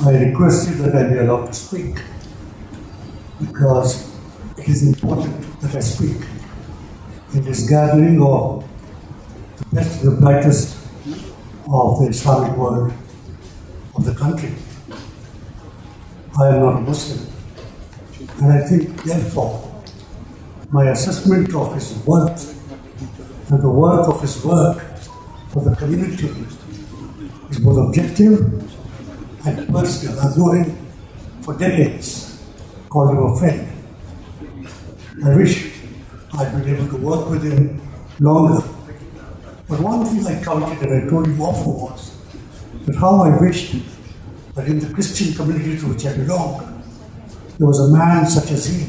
I requested that I be allowed to speak because it is important that I speak in this gathering of the best and the brightest of the Islamic world of the country. I am not a Muslim, and I think therefore my assessment of his worth and the worth of his work for the community is both objective and personal. I've known him for decades, called him a friend. I wish I'd been able to work with him longer. But one thing I counted and I told him often was that how I wished that in the Christian community to which I belonged, there was a man such as he,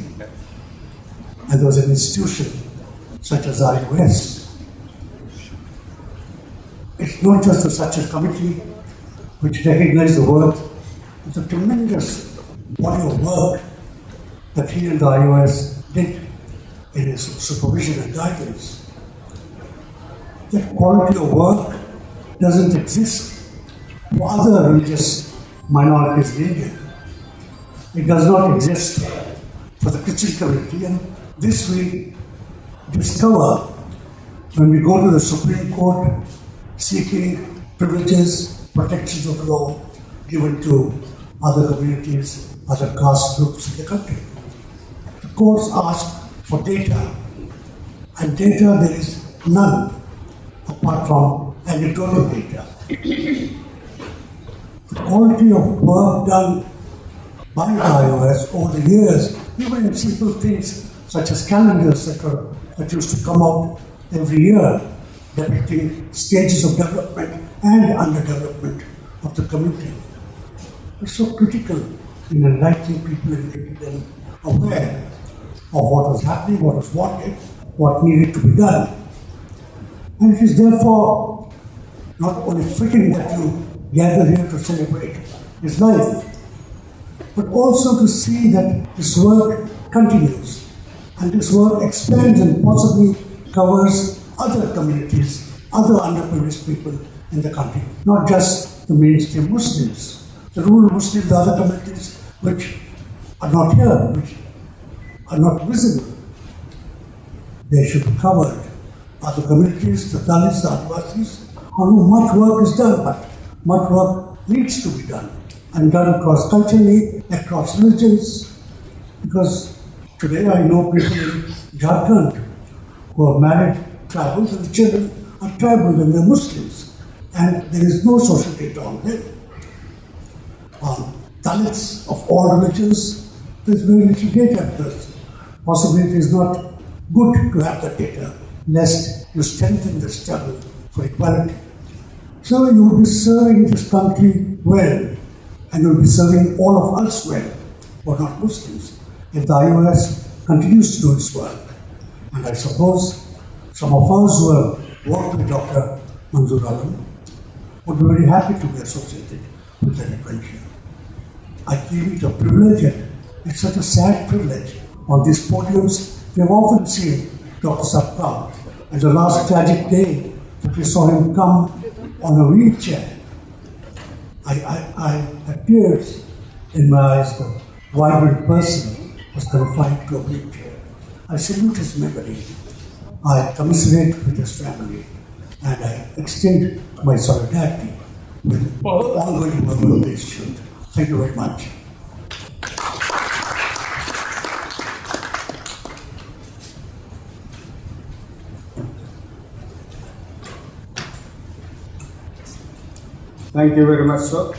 and there was an institution such as IUS. It's not just such a committee which recognizes the work of the tremendous body of work that he and the IUS did in his supervision and guidance. That quality of work doesn't exist for other religious minorities in India. It does not exist for the Christian community, and this we discover when we go to the Supreme Court seeking privileges, protections of law given to other communities, other caste groups in the country. The courts ask for data, and data there is none apart from anecdotal data. The quality of work done by the IOS over the years, even in simple things such as calendars that used to come out every year, depicting stages of development and underdevelopment of the community. It's so critical in enlightening people and making them aware of what was happening, what was wanted, what needed to be done. And it is therefore not only fitting that you gather here to celebrate his life, but also to see that this work continues and this work expands and possibly covers other communities, other underprivileged people in the country, not just the mainstream Muslims, the rural Muslims, the other communities which are not here, which are not visible. They should be covered. Other communities, the Dalits, the Adivasis, on whom much work is done, but much work needs to be done, and done cross-culturally, across religions, because today I know people in Jharkhand who are married tribals, and the children are tribal and they're Muslims, and there is no social data on them. On Dalits of all religions, there is very little data, because possibly it is not good to have that data, lest you strengthen the struggle for equality. So you will be serving this country well, and you will be serving all of us well, who are not Muslims, if the IOS continues to do its work. And I suppose some of us who have worked with Dr. Manzoor would be very happy to be associated with that adventure. I feel it a privilege, and it's such a sad privilege. On these podiums, we have often seen Dr. Sab come, and the last tragic day that we saw him come on a wheelchair, I had tears in my eyes. The vibrant person was confined to a wheelchair. I salute his memory. I commiserate with his family, and I extend my solidarity with all ongoing work of the Institute. Thank you very much. Thank you very much, sir.